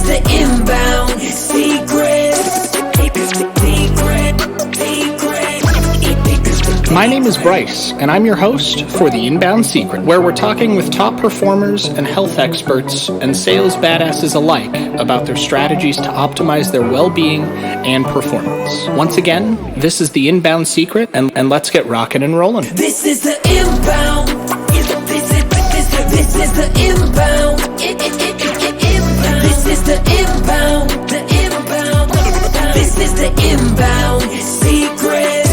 the inbound secret. My name is Bryce, and I'm your host for The Inbound Secret, where we're talking with top performers and health experts and sales badasses alike about their strategies to optimize their well-being and performance. Once again, this is The Inbound Secret, and let's get rocking and rolling. This is the inbound. This is the inbound. This is the inbound. The inbound. This is the inbound secret.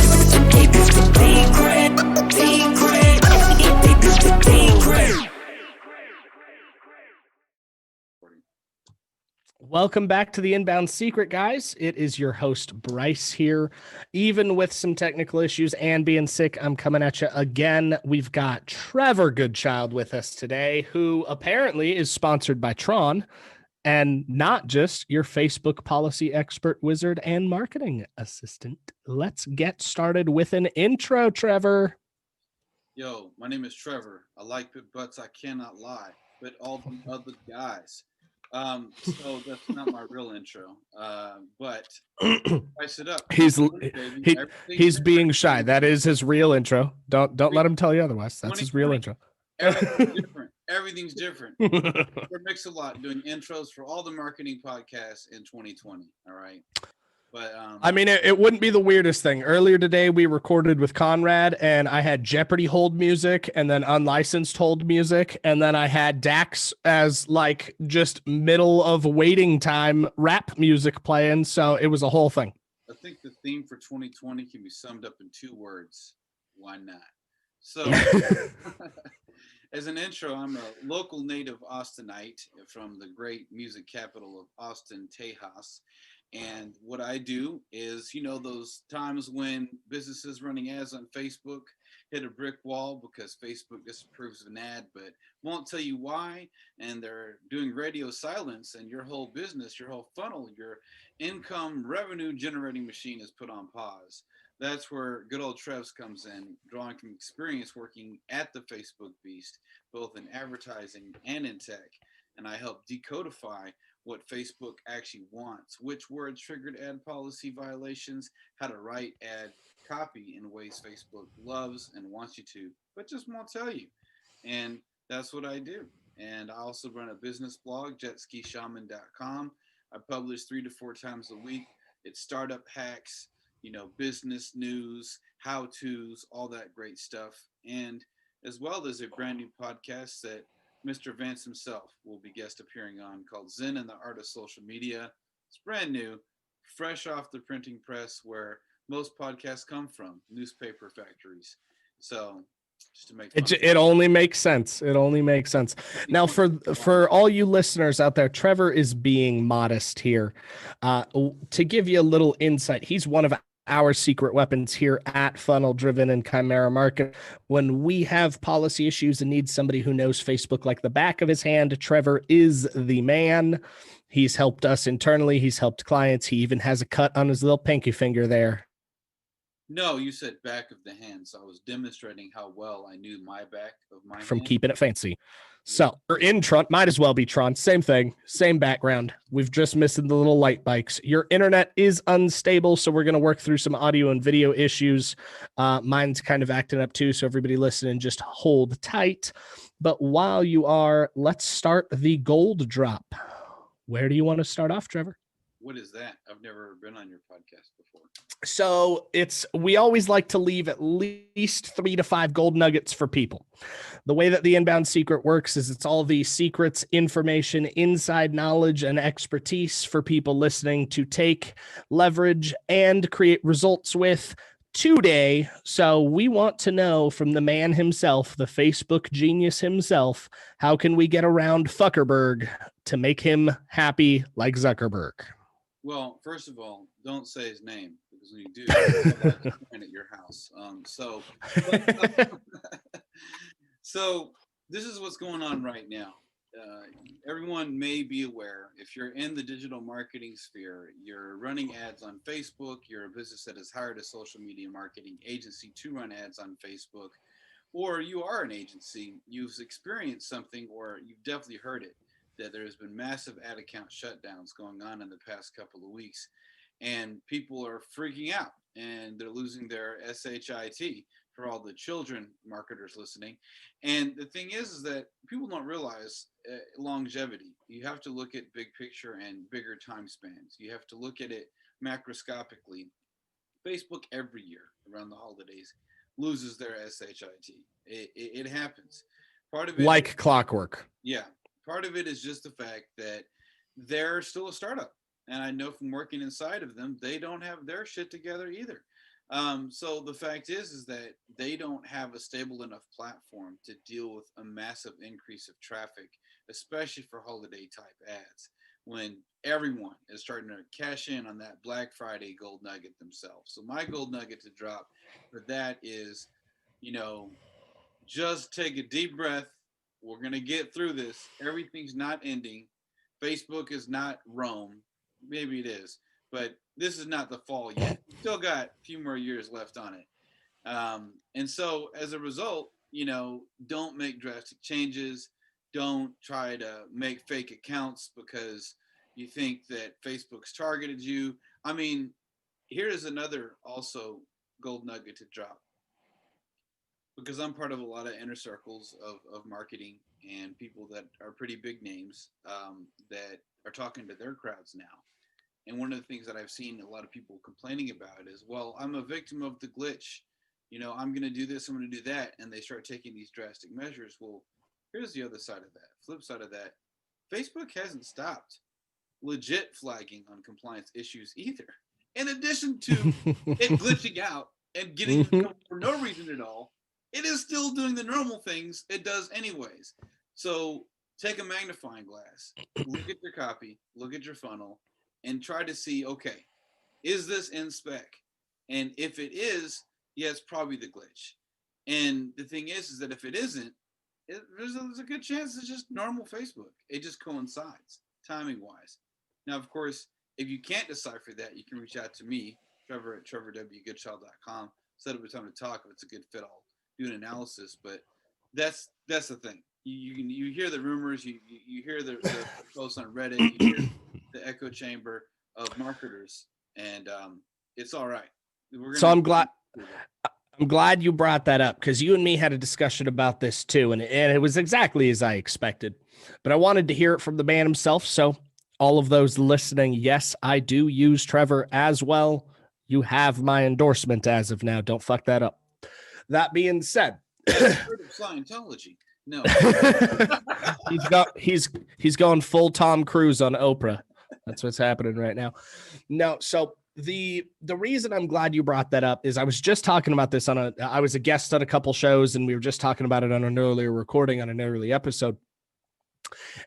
Welcome back to the Inbound Secret, guys. It is your host, Bryce, here. Even with some technical issues and being sick, I'm coming at you again. We've got Trevor Goodchild with us today, who apparently is sponsored by Tron, and not just your Facebook policy expert, wizard, and marketing assistant. Let's get started with an intro, Trevor. Yo, my name is Trevor. I like big butts, I cannot lie, but all the other guys. So that's not my real intro, but spice it up. He's being shy. That is his real intro. Don't let him tell you otherwise. That's his real intro. Everything's different. Everything's different. We're Mix-a-Lot doing intros for all the marketing podcasts in 2020. All right. But I mean, it wouldn't be the weirdest thing. Earlier today, we recorded with Conrad, and I had Jeopardy hold music, and then unlicensed hold music, and then I had Dax as like just middle of waiting time rap music playing. So it was a whole thing. I think the theme for 2020 can be summed up in 2 words. Why not? So, as an intro, I'm a local native Austinite from the great music capital of Austin, Tejas. And what I do is, you know, those times when businesses running ads on Facebook hit a brick wall because Facebook disapproves of an ad, but won't tell you why. And they're doing radio silence, and your whole business, your whole funnel, your income revenue generating machine is put on pause. That's where good old Trevs comes in, drawing from experience working at the Facebook beast, both in advertising and in tech. And I help decodify what Facebook actually wants, which words triggered ad policy violations, how to write ad copy in ways Facebook loves and wants you to, but just won't tell you. And that's what I do. And I also run a business blog, jetskishaman.com. I publish 3 to 4 times a week. It's startup hacks, you know, business news, how-tos, all that great stuff. And as well as a brand new podcast that Mr. Vance himself will be guest appearing on, called Zen and the Art of Social Media. It's brand new, fresh off the printing press where most podcasts come from, newspaper factories. So just to make it only makes sense. It only makes sense. Now, for all you listeners out there, Trevor is being modest here. To give you a little insight, he's one of our secret weapons here at Funnel Driven and Chimera Market. When we have policy issues and need somebody who knows Facebook like the back of his hand, Trevor is the man. He's helped us internally. He's helped clients. He even has a cut on his little pinky finger there. No, you said back of the hand, so I was demonstrating how well I knew my back of my from hand. Keeping It Fancy. So we're in Tron, might as well be Tron. Same thing, same background. We've just missed the little light bikes. Your internet is unstable, so we're going to work through some audio and video issues. Mine's kind of acting up too, so everybody listening, just hold tight. But while you are, let's start the gold drop. Where do you want to start off, Trevor? What is that? I've never been on your podcast before. So we always like to leave at least 3 to 5 gold nuggets for people. The way that the Inbound Secret works is it's all the secrets, information, inside knowledge, and expertise for people listening to take, leverage, and create results with today. So we want to know from the man himself, the Facebook genius himself, how can we get around Fuckerberg to make him happy like Zuckerberg? Well, first of all, don't say his name, because when you do, I'll point at your house. So this is what's going on right now. Everyone may be aware, if you're in the digital marketing sphere, you're running ads on Facebook, you're a business that has hired a social media marketing agency to run ads on Facebook, or you are an agency, you've experienced something, or you've definitely heard it. that there's been massive ad account shutdowns going on in the past couple of weeks, and people are freaking out and they're losing their shit for all the children marketers listening. And the thing is that people don't realize longevity. You have to look at big picture and bigger time spans. You have to look at it macroscopically. Facebook every year around the holidays loses their shit. It happens. Part of it, like clockwork. yeah, part of it is just the fact that they're still a startup, and I know from working inside of them, they don't have their shit together either. So the fact is that they don't have a stable enough platform to deal with a massive increase of traffic, especially for holiday type ads, when everyone is starting to cash in on that Black Friday gold nugget themselves. So my gold nugget to drop for that is, you know, just take a deep breath. We're going to get through this. Everything's not ending. Facebook is not Rome. Maybe it is, but this is not the fall yet. Still got a few more years left on it. And so as a result, you know, don't make drastic changes. Don't try to make fake accounts because you think that Facebook's targeted you. I mean, here is another also gold nugget to drop, because I'm part of a lot of inner circles of marketing and people that are pretty big names that are talking to their crowds now. And one of the things that I've seen a lot of people complaining about is, well, I'm a victim of the glitch. You know, I'm going to do this, I'm going to do that. And they start taking these drastic measures. Well, here's the other side of that. Flip side of that, Facebook hasn't stopped legit flagging on compliance issues either. In addition to it glitching out and getting for no reason at all, it is still doing the normal things it does anyways. So take a magnifying glass, look at your copy, look at your funnel, and try to see, okay, is this in spec? And if it is, yeah, it's probably the glitch. And the thing is that if it isn't, there's a good chance it's just normal Facebook. It just coincides timing wise. Now, of course, if you can't decipher that, you can reach out to me, Trevor at trevorwgoodchild.com. Set up a time to talk. If it's a good fit, I'll do an analysis. But that's the thing. You hear the rumors, you hear the posts on Reddit, you hear the echo chamber of marketers, and it's all right. So I'm glad you brought that up, because you and me had a discussion about this too, and it was exactly as I expected. But I wanted to hear it from the man himself. So all of those listening, yes, I do use Trevor as well. You have my endorsement as of now. Don't fuck that up. That being said, Scientology. No, he's going full Tom Cruise on Oprah. That's what's happening right now. No, so the reason I'm glad you brought that up is I was just talking about this I was a guest on a couple shows, and we were just talking about it on an earlier recording on an early episode.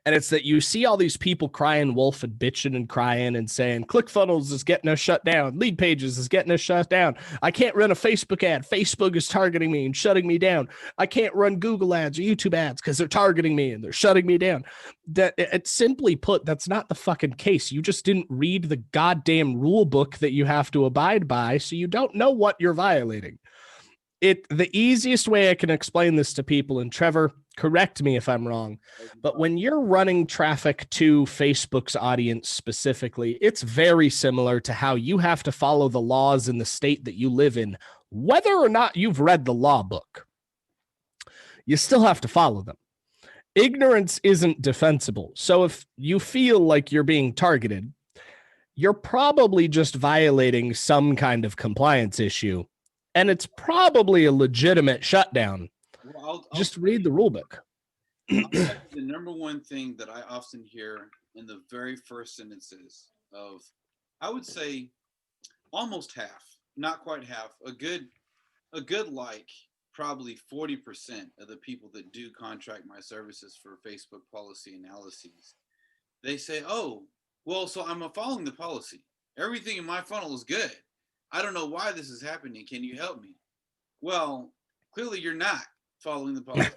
And it's that you see all these people crying wolf and bitching and crying and saying ClickFunnels is getting us shut down. Lead Pages is getting us shut down. I can't run a Facebook ad. Facebook is targeting me and shutting me down. I can't run Google ads or YouTube ads because they're targeting me and they're shutting me down. That it's simply put, that's not the fucking case. You just didn't read the goddamn rule book that you have to abide by, so you don't know what you're violating. The easiest way I can explain this to people, and Trevor, correct me if I'm wrong, but when you're running traffic to Facebook's audience specifically, it's very similar to how you have to follow the laws in the state that you live in, whether or not you've read the law book. You still have to follow them. Ignorance isn't defensible. So if you feel like you're being targeted, you're probably just violating some kind of compliance issue. And it's probably a legitimate shutdown. Well, just read the rule book. The number one thing that I often hear in the very first sentences of, I would say almost half, not quite half, a good like probably 40% of the people that do contract my services for Facebook policy analyses, they say, oh, well, so I'm following the policy. Everything in my funnel is good. I don't know why this is happening. Can you help me? Well, clearly you're not following the policy.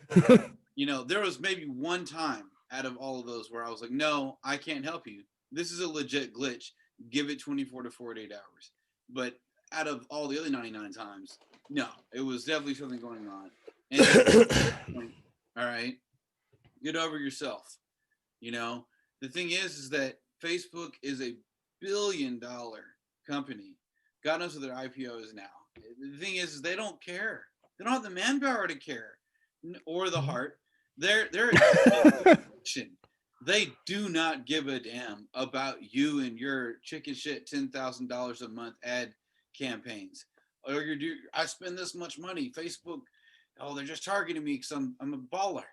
You know, there was maybe one time out of all of those where I was like, no, I can't help you. This is a legit glitch. Give it 24 to 48 hours. But out of all the other 99 times, no, it was definitely something going on. And all right, get over yourself. You know, the thing is that Facebook is a billion-dollar company. God knows what their IPO is now. The thing is they don't care. They don't have the manpower to care, or the heart. They're they do not give a damn about you and your chicken shit $10,000 a month ad campaigns. Or I spend this much money. Facebook, oh, they're just targeting me because I'm a baller.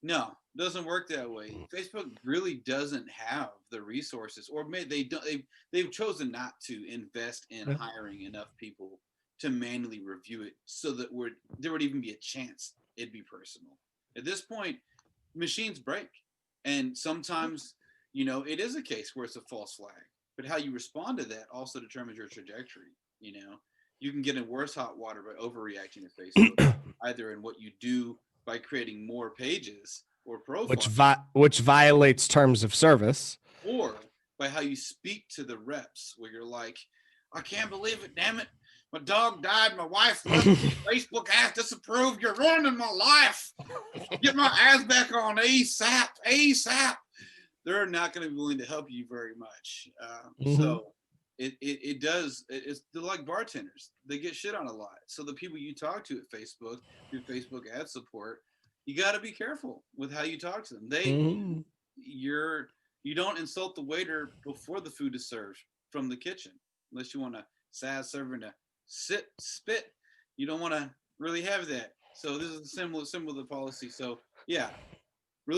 No, it doesn't work that way. Facebook really doesn't have the resources, or they've chosen not to invest in hiring enough people to manually review it so that there would even be a chance it'd be personal. At this point, machines break. And sometimes, it is a case where it's a false flag. But how you respond to that also determines your trajectory. You can get in worse hot water by overreacting to Facebook, either in what you do by creating more pages or profiles, which violates terms of service, or by how you speak to the reps, where you're like, I can't believe it, damn it. My dog died. My wife left me. Facebook has disapproved. You're ruining my life. Get my ass back on ASAP. ASAP. They're not going to be willing to help you very much. So it does. They're like bartenders. They get shit on a lot. So the people you talk to at Facebook, through Facebook ad support, you got to be careful with how you talk to them. You don't insult the waiter before the food is served from the kitchen, unless you want a sad server to spit. You don't want to really have that. So this is a similar policy. So yeah.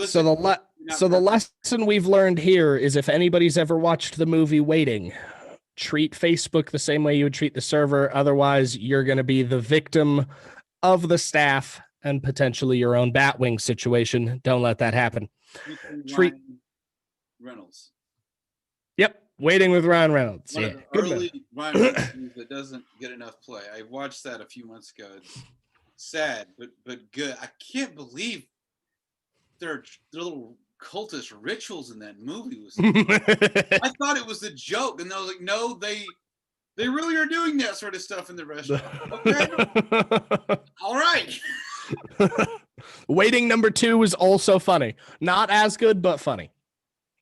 So the lesson we've learned here is, if anybody's ever watched the movie Waiting, treat Facebook the same way you would treat the server. Otherwise, you're going to be the victim of the staff and potentially your own Batwing situation. Don't let that happen. Ryan Reynolds. Yep. Waiting with Ryan Reynolds. One of the early Ryan Reynolds movies that doesn't get enough play. I watched that a few months ago. It's sad, but good. I can't believe their little cultist rituals in that movie was. I thought it was a joke, and I was like, no, they really are doing that sort of stuff in the restaurant. Okay, all right. Waiting number 2 is also funny. Not as good, but funny.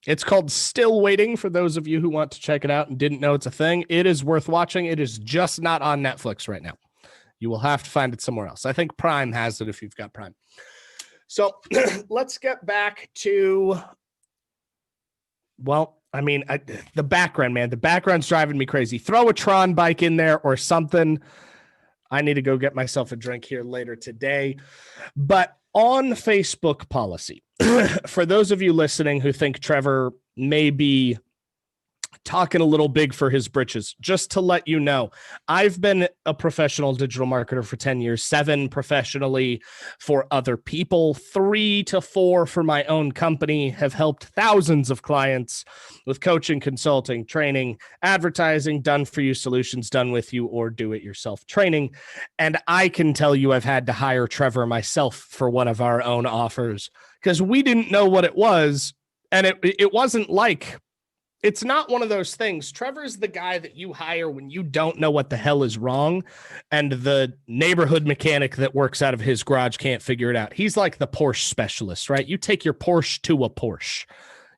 It's called Still Waiting, for those of you who want to check it out and didn't know it's a thing. It is worth watching. It is just not on Netflix right now. You will have to find it somewhere else. I think Prime has it if you've got Prime. So let's get back to, the background, man. The background's driving me crazy. Throw a Tron bike in there or something. I need to go get myself a drink here later today. But on Facebook policy, for those of you listening who think Trevor may be talking a little big for his britches, just to let you know, I've been a professional digital marketer for 10 years, 7 professionally for other people, 3 to 4 for my own company, have helped thousands of clients with coaching, consulting, training, advertising, done for you solutions, done with you, or do it yourself training. And I can tell you I've had to hire Trevor myself for one of our own offers because we didn't know what it was. And it wasn't like, it's not one of those things. Trevor's the guy that you hire when you don't know what the hell is wrong, and the neighborhood mechanic that works out of his garage can't figure it out. He's like the Porsche specialist, right? You take your Porsche to a Porsche.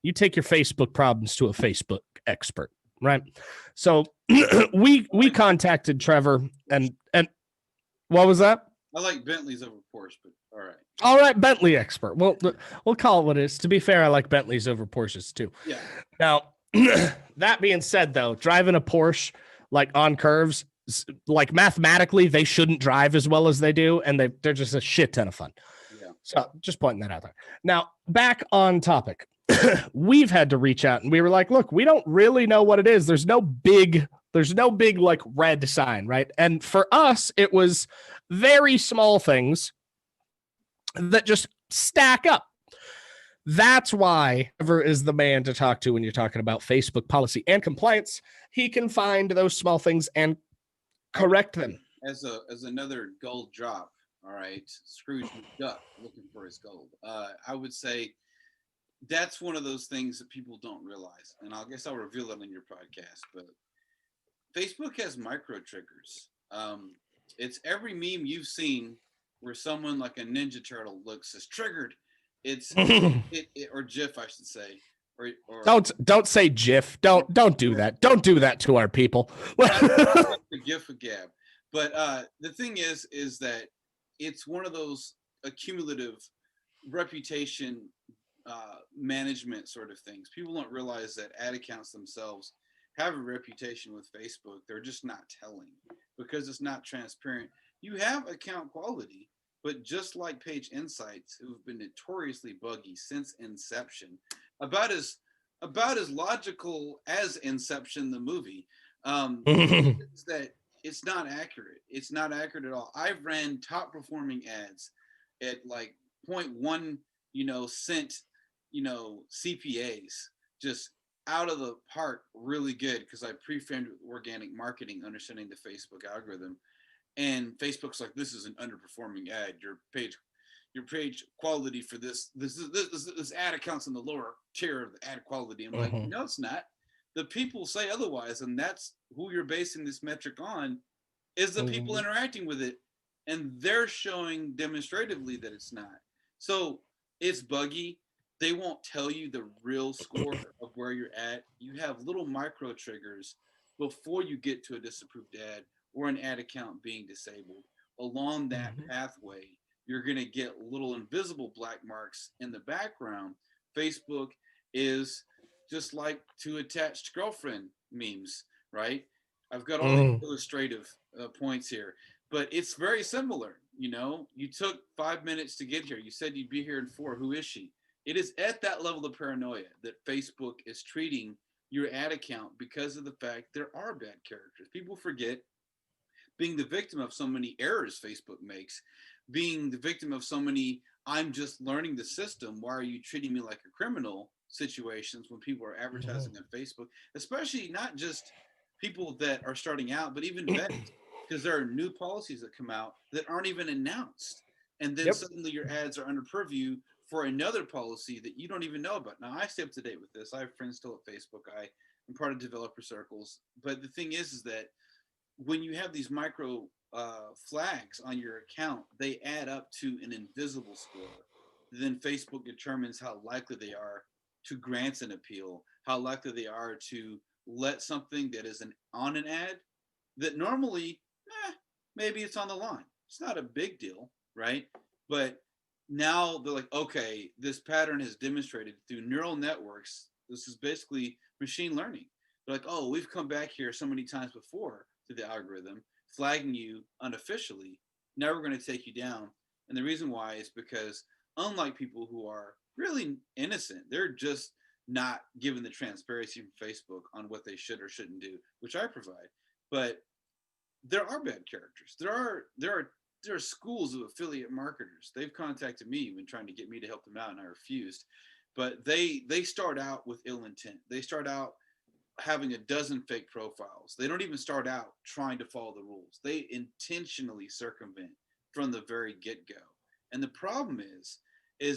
You take your Facebook problems to a Facebook expert, right? So we contacted Trevor, and what was that? I like Bentleys over Porsche, but all right. All right, Bentley expert. Well, we'll call it what it is. To be fair, I like Bentleys over Porsches too. Yeah. Now, that being said, though, driving a Porsche like on curves, like mathematically, they shouldn't drive as well as they do, and they're just a shit ton of fun. Yeah. So just pointing that out there. Now, back on topic, we've had to reach out, and we were like, look, we don't really know what it is. There's no big like red sign, right? And for us, it was very small things that just stack up. That's why Trevor is the man to talk to when you're talking about Facebook policy and compliance. He can find those small things and correct them. As another gold drop, all right, Scrooge McDuck looking for his gold. I would say that's one of those things that people don't realize, and I guess I'll reveal it on your podcast. But Facebook has micro triggers. It's every meme you've seen where someone like a Ninja Turtle looks as triggered. It's or GIF, I should say, or Don't say GIF. Don't do that. Don't do that to our people. the GIF of gab. But the thing is that it's one of those accumulative reputation management sort of things. People don't realize that ad accounts themselves have a reputation with Facebook. They're just not telling because it's not transparent. You have account quality, but just like Page Insights, who've been notoriously buggy since inception, about as logical as Inception, the movie, is that it's not accurate. It's not accurate at all. I've ran top performing ads at like 0.1, cent, CPAs, just out of the park, really good because I pre-framed with organic marketing, understanding the Facebook algorithm. And Facebook's like, this is an underperforming ad. Your page quality for this ad account's in the lower tier of the ad quality. I'm like, no, it's not. The people say otherwise, and that's who you're basing this metric on, is the people interacting with it, and they're showing demonstratively that it's not. So it's buggy. They won't tell you the real score of where you're at. You have little micro triggers before you get to a disapproved ad or an ad account being disabled. Along that pathway, you're going to get little invisible black marks in the background. Facebook is just like two attached girlfriend memes, right? I've got all the illustrative points here, but it's very similar. You took 5 minutes to get here. You said you'd be here in 4. Who is she? It is at that level of paranoia that Facebook is treating your ad account because of the fact there are bad characters. People forget being the victim of so many errors Facebook makes, being the victim of so many I'm just learning the system, why are you treating me like a criminal situations when people are advertising on Facebook, especially not just people that are starting out, but even vets, because there are new policies that come out that aren't even announced. And then suddenly your ads are under purview for another policy that you don't even know about. Now, I stay up to date with this. I have friends still at Facebook. I am part of developer circles. But the thing is that when you have these micro flags on your account, they add up to an invisible score. Then Facebook determines how likely they are to grant an appeal, how likely they are to let something that is on an ad that normally, maybe it's on the line. It's not a big deal, right? But now they're like, okay, this pattern has demonstrated through neural networks. This is basically machine learning. They're like, oh, we've come back here so many times before to the algorithm, flagging you unofficially. Now we're going to take you down. And the reason why is because unlike people who are really innocent, they're just not given the transparency from Facebook on what they should or shouldn't do, which I provide. But there are bad characters. There are schools of affiliate marketers. They've contacted me when trying to get me to help them out, and I refused. But they start out with ill intent. They start out having a dozen fake profiles. They don't even start out trying to follow the rules. They intentionally circumvent from the very get-go. And the problem is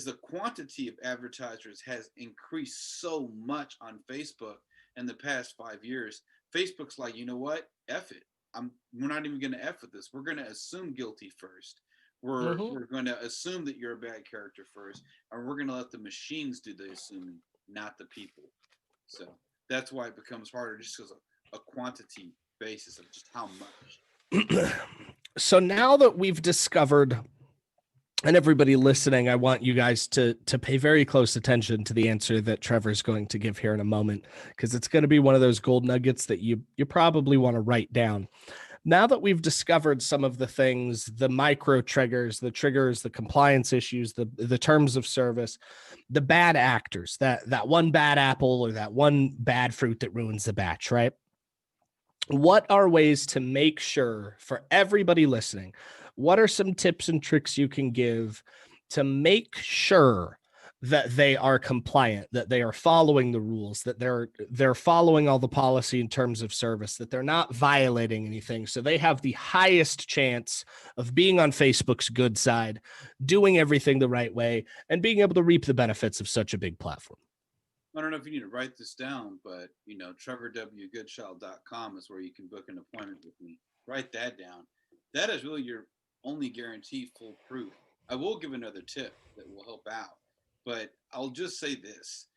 the quantity of advertisers has increased so much on Facebook in the past 5 years. Facebook's like, you know what? F it. We're not even going to F with this. We're going to assume guilty first. We're going to assume that you're a bad character first, and we're going to let the machines do the assuming, not the people. So that's why it becomes harder, just because of a quantity basis of just how much. So now that we've discovered, and everybody listening, I want you guys to pay very close attention to the answer that Trevor's going to give here in a moment, because it's going to be one of those gold nuggets that you probably want to write down. Now that we've discovered some of the things, the micro triggers, the compliance issues, the terms of service, the bad actors, that one bad apple or that one bad fruit that ruins the batch, right? What are ways to make sure, for everybody listening, what are some tips and tricks you can give to make sure that they are compliant, that they are following the rules, that they're following all the policy in terms of service, that they're not violating anything, so they have the highest chance of being on Facebook's good side, doing everything the right way, and being able to reap the benefits of such a big platform? I don't know if you need to write this down, but TrevorWGoodchild.com is where you can book an appointment with me. Write that down. That is really your only guarantee foolproof. I will give another tip that will help out. but I'll just say this.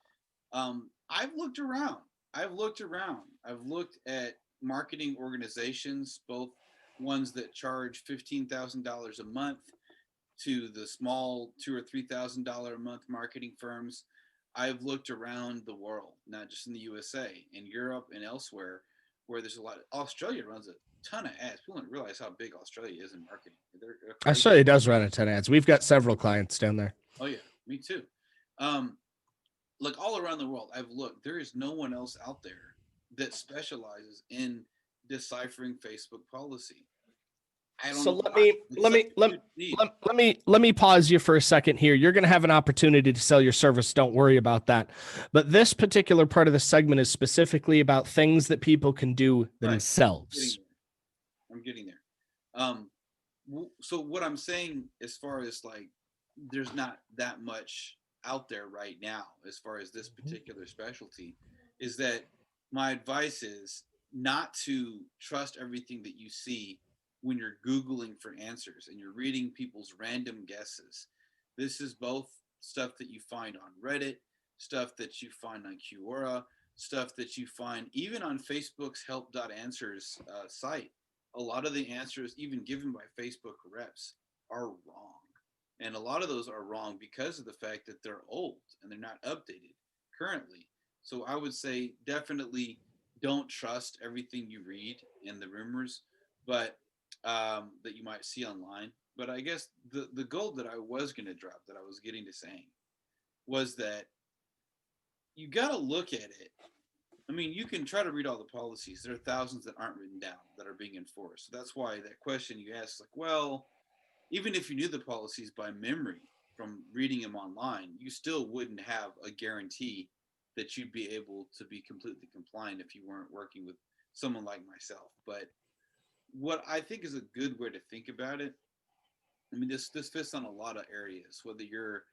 I've looked around. I've looked at marketing organizations, both ones that charge $15,000 a month to the small $2,000 or $3,000 a month marketing firms. I've looked around the world, not just in the USA, in Europe and elsewhere, where there's a lot. Australia runs a ton of ads. People don't realize how big Australia is in marketing. They're crazy. Australia does run a ton of ads. We've got several clients down there. Oh yeah, me too. Like all around the world, I've looked. There is no one else out there that specializes in deciphering Facebook policy. I don't So know. let me pause you for a second here. You're going to have an opportunity to sell your service. Don't worry about that. But this particular part of the segment is specifically about things that people can do themselves. I'm getting there. So what I'm saying, as far as like, there's not that much out there right now as far as this particular specialty, is that my advice is not to trust everything that you see when you're Googling for answers and you're reading people's random guesses. This is both stuff that you find on Reddit, stuff that you find on Quora, stuff that you find even on Facebook's help.answers site. A lot of the answers, even given by Facebook reps, are wrong. And a lot of those are wrong because of the fact that they're old and they're not updated currently. So I would say definitely don't trust everything you read in the rumors, but that you might see online. But I guess the goal that I was going to drop, that I was getting to saying, was that you got to look at it. I mean, you can try to read all the policies. There are thousands that aren't written down that are being enforced. So that's why that question you asked, like, well, even if you knew the policies by memory from reading them online, you still wouldn't have a guarantee that you'd be able to be completely compliant if you weren't working with someone like myself. But what I think is a good way to think about it, I mean, this fits on a lot of areas, whether you're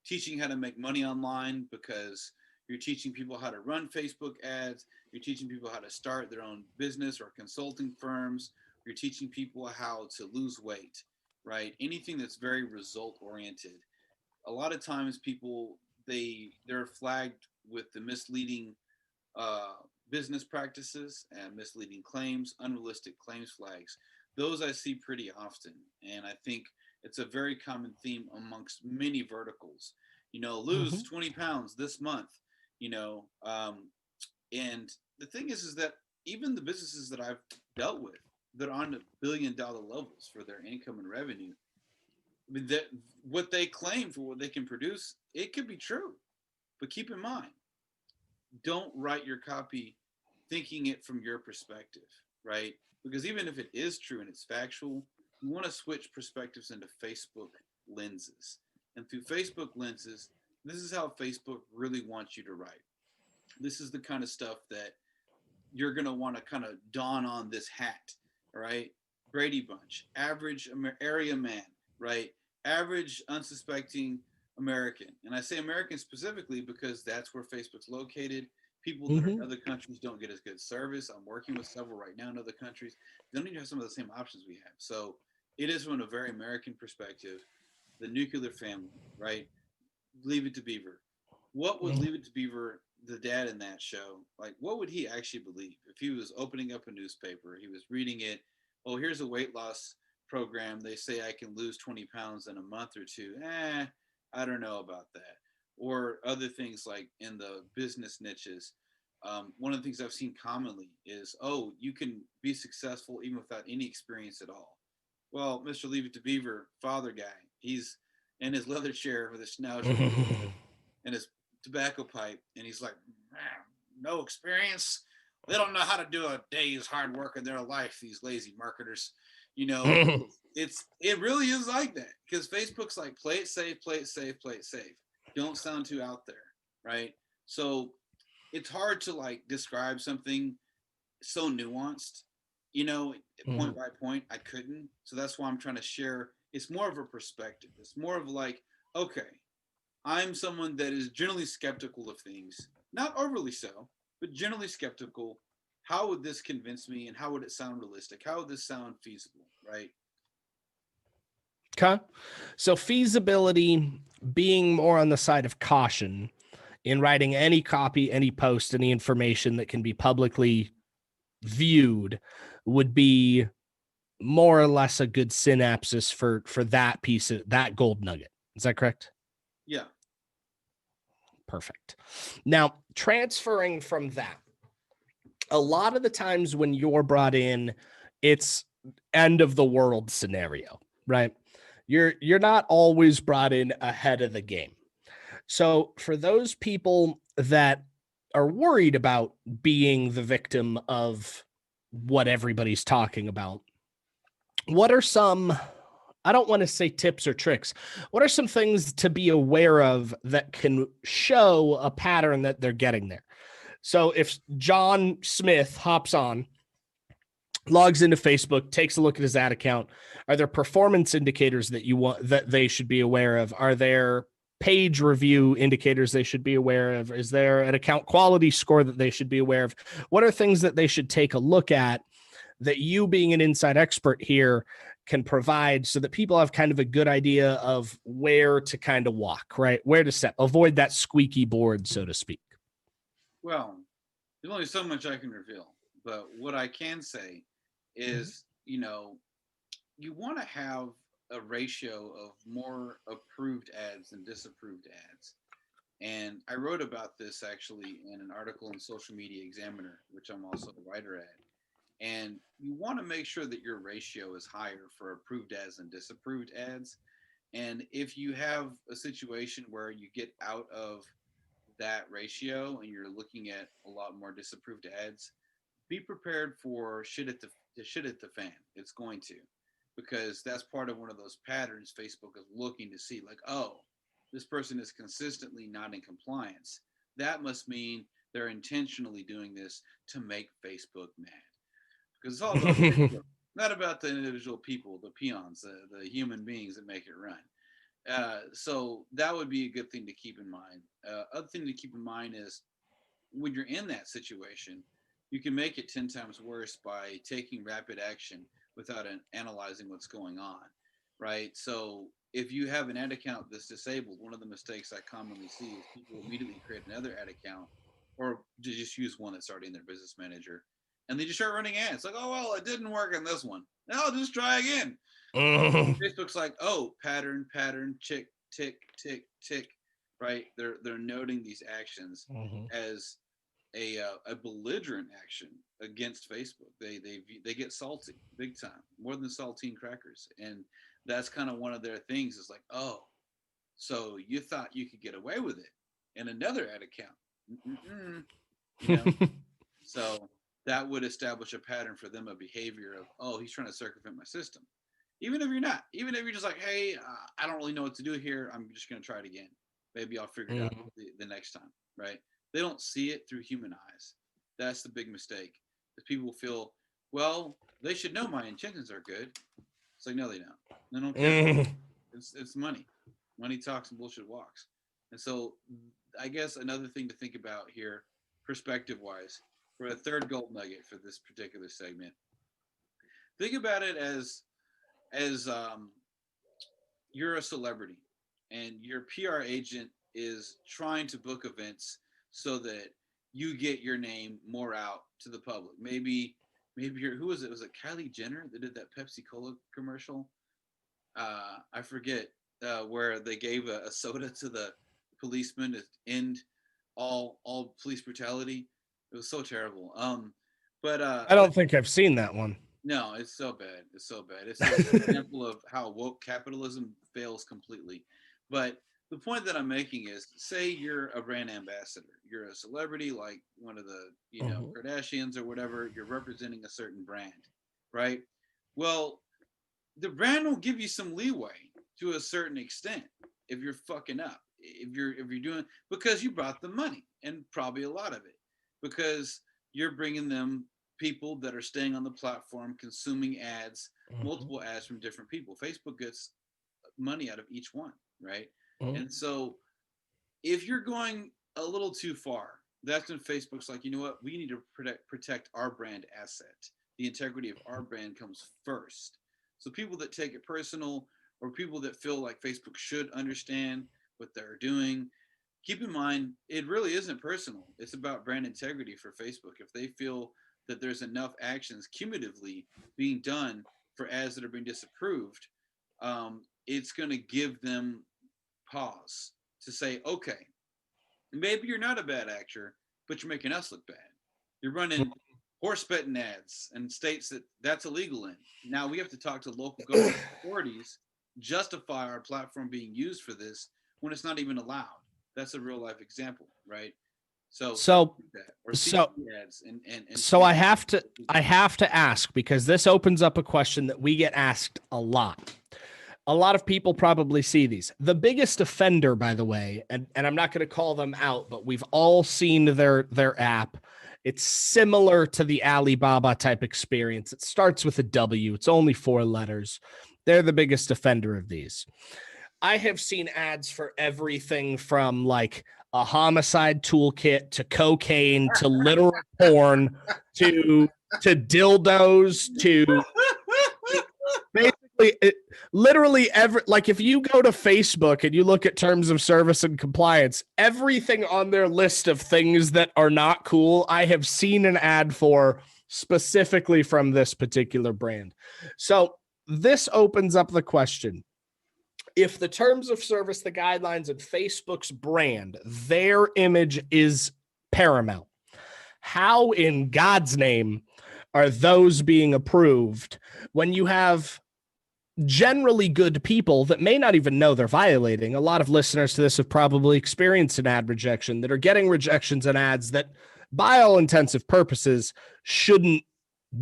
teaching how to make money online because you're teaching people how to run Facebook ads, you're teaching people how to start their own business or consulting firms, you're teaching people how to lose weight, right? Anything that's very result oriented. A lot of times people, they're flagged with the misleading business practices and misleading claims, unrealistic claims flags. Those I see pretty often. And I think it's a very common theme amongst many verticals. Lose 20 pounds this month, and the thing is that even the businesses that I've dealt with that are on $1 billion levels for their income and revenue, I mean, that what they claim for what they can produce, it could be true. But keep in mind, don't write your copy thinking it from your perspective, right? Because even if it is true and it's factual, you want to switch perspectives into Facebook lenses. And through Facebook lenses, this is how Facebook really wants you to write. This is the kind of stuff that you're going to want to kind of don on this hat, right? Brady Bunch, average area man, right? Average unsuspecting American. And I say American specifically because that's where Facebook's located. People that are in other countries don't get as good service. I'm working with several right now in other countries. They don't even have some of the same options we have. So it is from a very American perspective. The nuclear family, right? Leave It to Beaver. What would Leave It to Beaver, the dad in that show, like, what would he actually believe if he was opening up a newspaper, he was reading it, oh, here's a weight loss program, they say I can lose 20 pounds in a month or two. I don't know about that. Or other things like in the business niches. One of the things I've seen commonly is, oh, you can be successful even without any experience at all. Well, Mr. Leave It to Beaver, father guy, he's in his leather chair with his schnauzer and his tobacco pipe, and he's like, no experience. They don't know how to do a day's hard work in their life, these lazy marketers. It really is like that, because Facebook's like, play it safe, play it safe, play it safe. Don't sound too out there, right? So it's hard to like describe something so nuanced, point by point. I couldn't. So that's why I'm trying to share. It's more of a perspective. It's more of like, okay, I'm someone that is generally skeptical of things, not overly so, but generally skeptical. How would this convince me, and how would it sound realistic? How would this sound feasible, right? Okay. So feasibility being more on the side of caution in writing any copy, any post, any information that can be publicly viewed would be more or less a good synapses for that piece of that gold nugget. Is that correct? Yeah. Perfect. Now, transferring from that, a lot of the times when you're brought in, it's end of the world scenario, right? You're not always brought in ahead of the game. So for those people that are worried about being the victim of what everybody's talking about, what are some, I don't want to say tips or tricks, what are some things to be aware of that can show a pattern that they're getting there? So if John Smith hops on, logs into Facebook, takes a look at his ad account, are there performance indicators that you want that they should be aware of? Are there page review indicators they should be aware of? Is there an account quality score that they should be aware of? What are things that they should take a look at that you, being an inside expert here, can provide so that people have kind of a good idea of where to kind of walk, right? Where to step, avoid that squeaky board, so to speak. Well, there's only so much I can reveal, but what I can say is, you know, you want to have a ratio of more approved ads than disapproved ads. And I wrote about this actually in an article in Social Media Examiner, which I'm also a writer at. And you want to make sure that your ratio is higher for approved ads and disapproved ads. And if you have a situation where you get out of that ratio and you're looking at a lot more disapproved ads, be prepared for shit at the fan. It's going to, because that's part of one of those patterns Facebook is looking to see. Like, oh, this person is consistently not in compliance. That must mean they're intentionally doing this to make Facebook mad. Because it's all about Facebook, not about the individual people, the peons, the human beings that make it run. So that would be a good thing to keep in mind. Other thing to keep in mind is when you're in that situation, you can make it 10 times worse by taking rapid action without analyzing what's going on, right? So if you have an ad account that's disabled, one of the mistakes I commonly see is people immediately create another ad account or just use one that's already in their business manager. And they just start running ads like, oh, well, it didn't work on this one. Now I'll just try again. Facebook's like, oh, pattern, tick, tick, tick, tick, right? They're noting these actions as a belligerent action against Facebook. They get salty big time, more than saltine crackers, and that's kind of one of their things. Is like, oh, so you thought you could get away with it in another ad account, you know? So that would establish a pattern for them, a behavior of, oh, he's trying to circumvent my system. Even if you're not, even if you're just like, hey, I don't really know what to do here. I'm just going to try it again. Maybe I'll figure it out the next time, right? They don't see it through human eyes. That's the big mistake. Because people feel, well, they should know my intentions are good. It's like, no, they don't. They don't care. It's money. Money talks and bullshit walks. And so I guess another thing to think about here, perspective-wise, for a third gold nugget for this particular segment, think about it as you're a celebrity and your PR agent is trying to book events so that you get your name more out to the public. Maybe you're, who was it? Was it Kylie Jenner that did that Pepsi Cola commercial? I forget, where they gave a soda to the policeman to end all police brutality. It was so terrible. But I don't think I've seen that one. no, it's so bad. It's so bad. It's an example of how woke capitalism fails completely. But the point that I'm making is, say you're a brand ambassador. You're a celebrity like one of the, Kardashians or whatever. You're representing a certain brand, right? Well, the brand will give you some leeway to a certain extent if you're fucking up. If you're doing, because you brought them money, and probably a lot of it, because you're bringing them people that are staying on the platform, consuming ads, multiple ads from different people. Facebook gets money out of each one, right? And so if you're going a little too far, that's when Facebook's like, you know what, we need to protect our brand asset. The integrity of our brand comes first. So people that take it personal, or people that feel like Facebook should understand, what they're doing. Keep in mind, it really isn't personal. It's about brand integrity for Facebook. If they feel that there's enough actions cumulatively being done for ads that are being disapproved, it's going to give them pause to say, okay, maybe you're not a bad actor, but you're making us look bad. You're running horse betting ads in states that that's illegal in. Now we have to talk to local government authorities, justify our platform being used for this when it's not even allowed. That's a real life example, right? So ads so I have to ask, because this opens up a question that we get asked a lot. A lot of people probably see these. The biggest offender, by the way, and I'm not going to call them out, but we've all seen their app. It's similar to the Alibaba type experience. It starts with a W. It's only 4 letters. They're the biggest offender of these. I have seen ads for everything from like a homicide toolkit to cocaine to literal porn to dildos to basically literally like if you go to Facebook and you look at terms of service and compliance, everything on their list of things that are not cool, I have seen an ad for specifically from this particular brand. So this opens up the question. If the terms of service, the guidelines, and Facebook's brand, their image is paramount, how in God's name are those being approved when you have generally good people that may not even know they're violating? A lot of listeners to this have probably experienced an ad rejection, that are getting rejections in ads that, by all intensive purposes, shouldn't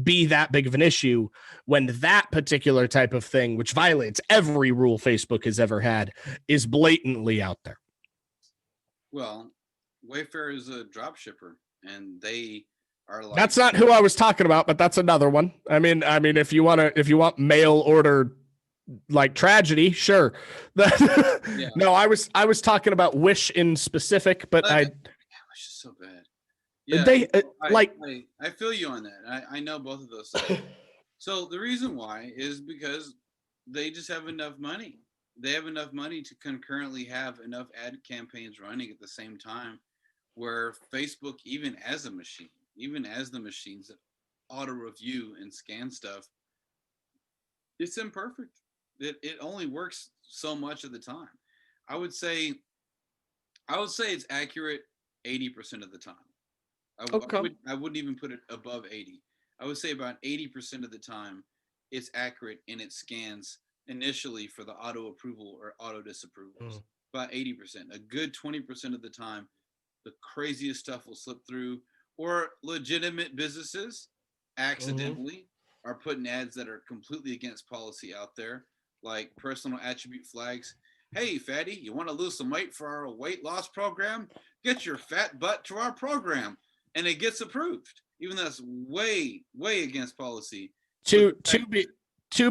be that big of an issue, when that particular type of thing, which violates every rule Facebook has ever had, is blatantly out there. Well, Wayfair is a drop shipper, and they are like, that's not who I was talking about, but that's another one. I mean, if you want mail order like tragedy, sure. Yeah. No, I was talking about Wish in specific, but Wish is so bad. Yeah, I feel you on that. I know both of those things. So the reason why is because they just have enough money. They have enough money to concurrently have enough ad campaigns running at the same time, where Facebook, even as the machines that auto review and scan stuff, it's imperfect. It only works so much of the time. I would say it's accurate 80% of the time. I wouldn't even put it above 80. I would say about 80% of the time it's accurate in its scans initially for the auto approval or auto disapprovals. About 80%. A good 20% of the time, the craziest stuff will slip through, or legitimate businesses accidentally are putting ads that are completely against policy out there, like personal attribute flags. Hey, fatty, you want to lose some weight for our weight loss program? Get your fat butt to our program. And it gets approved, even though that's way, way against policy. To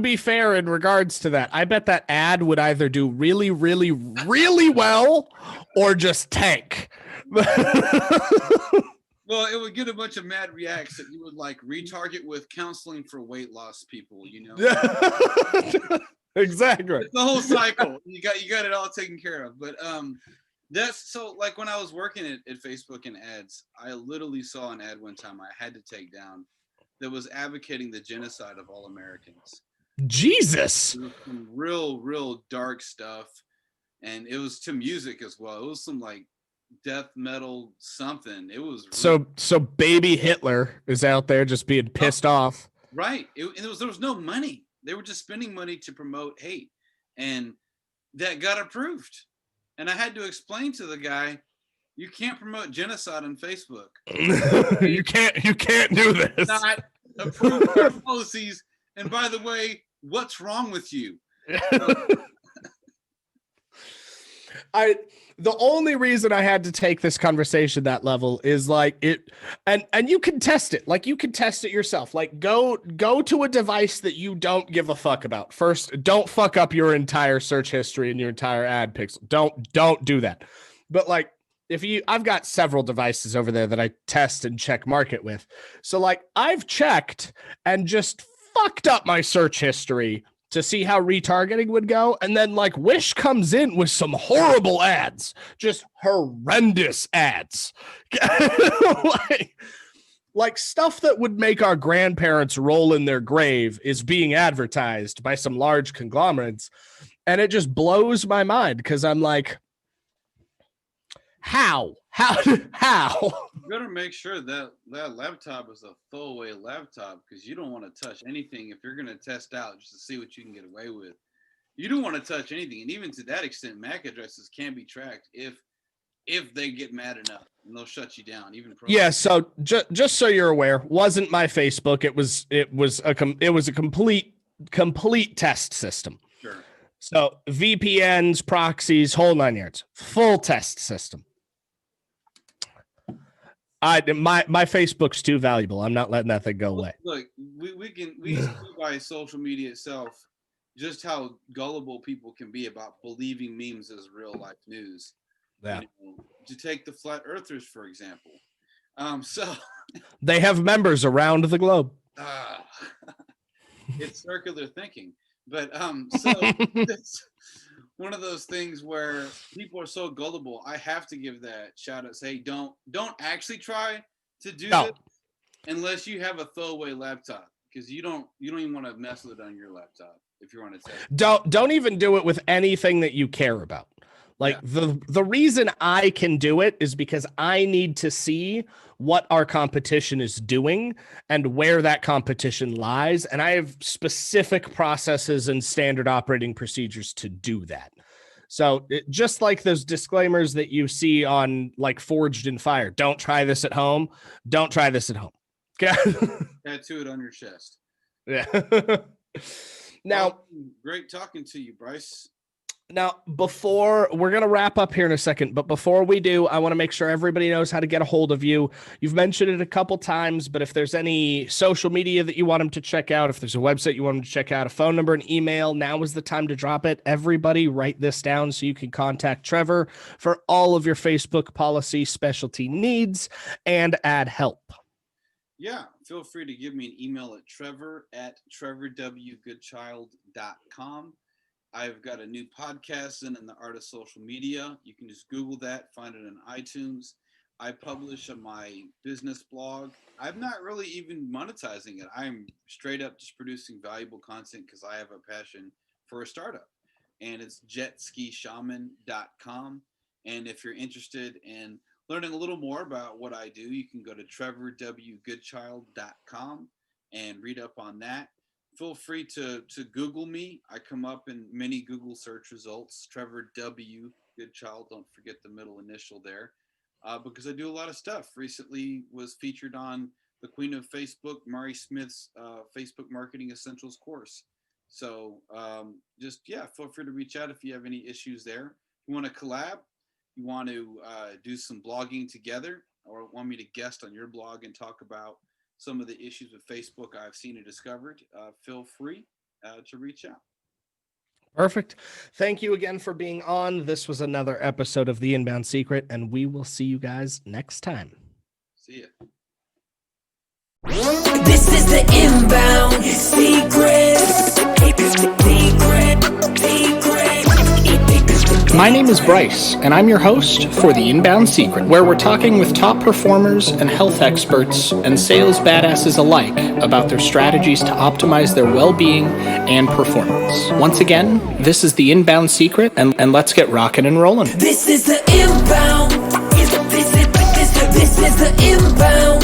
be fair, in regards to that, I bet that ad would either do really, really, really well or just tank. Well, it would get a bunch of mad reacts that you would like retarget with counseling for weight loss people, you know? Exactly. It's the whole cycle. You got it all taken care of. But that's so, like, when I was working at Facebook and ads, I literally saw an ad one time I had to take down that was advocating the genocide of all Americans. Jesus. It was some real dark stuff. And it was to music as well. It was some like death metal something. It was so baby Hitler is out there just being pissed off. Right. There was no money. They were just spending money to promote hate. And that got approved. And I had to explain to the guy, you can't promote genocide on Facebook. You can't do this. Not approve our policies. And by the way, what's wrong with you? The only reason I had to take this conversation that level is like it, and you can test it. Like you can test it yourself. Like go to a device that you don't give a fuck about. First, don't fuck up your entire search history and your entire ad pixel. Don't do that. But like I've got several devices over there that I test and check market with. So like I've checked and just fucked up my search history to see how retargeting would go. And then like Wish comes in with some horrible ads, just horrendous ads. like stuff that would make our grandparents roll in their grave is being advertised by some large conglomerates. And it just blows my mind because I'm like, how? You better make sure that laptop is a throwaway laptop, because you don't want to touch anything if you're going to test out just to see what you can get away with. You don't want to touch anything. And even to that extent, MAC addresses can be tracked if they get mad enough, and they'll shut you down. Even yeah. So just so you're aware, wasn't my Facebook. It was a complete test system. Sure. So VPNs, proxies, whole 9 yards, full test system. My Facebook's too valuable. I'm not letting that thing go away. Look, we see by social media itself just how gullible people can be about believing memes as real life news. Yeah. To take the flat earthers, for example. So they have members around the globe. It's circular thinking. But so it's one of those things where people are so gullible. I have to give that shout out. Say, don't actually try to do this unless you have a throwaway laptop, because you don't even want to mess with it on your laptop if you're on a test. Don't even do it with anything that you care about. Like the reason I can do it is because I need to see what our competition is doing and where that competition lies. And I have specific processes and standard operating procedures to do that. So just like those disclaimers that you see on like Forged in Fire, don't try this at home. Don't try this at home. Tattoo it on your chest. Yeah. Now, great talking to you, Bryce. Now, before we're going to wrap up here in a second, but before we do, I want to make sure everybody knows how to get a hold of you. You've mentioned it a couple times, but if there's any social media that you want them to check out, if there's a website you want them to check out, a phone number, an email, now is the time to drop it. Everybody write this down so you can contact Trevor for all of your Facebook policy specialty needs and add help. Yeah, feel free to give me an email at trevor@trevorwgoodchild.com. I've got a new podcast in the art of social media. You can just Google that, find it on iTunes. I publish on my business blog. I'm not really even monetizing it. I'm straight up just producing valuable content because I have a passion for a startup. And it's jetskishaman.com. And if you're interested in learning a little more about what I do, you can go to trevorwgoodchild.com and read up on that. Feel free to Google me. I come up in many Google search results. Trevor W. Goodchild. Don't forget the middle initial there, because I do a lot of stuff. Recently was featured on the Queen of Facebook, Mari Smith's Facebook Marketing Essentials course. So feel free to reach out if you have any issues there. If you want to collab, you want to do some blogging together, or want me to guest on your blog and talk about some of the issues with Facebook I've seen and discovered, feel free to reach out. Perfect. Thank you again for being on. This was another episode of The Inbound Secret, and we will see you guys next time. See ya. This is the Inbound Secret. My name is Bryce, and I'm your host for The Inbound Secret, where we're talking with top performers and health experts and sales badasses alike about their strategies to optimize their well-being and performance. Once again, this is The Inbound Secret, and let's get rocking and rolling. This is the Inbound. This is the Inbound.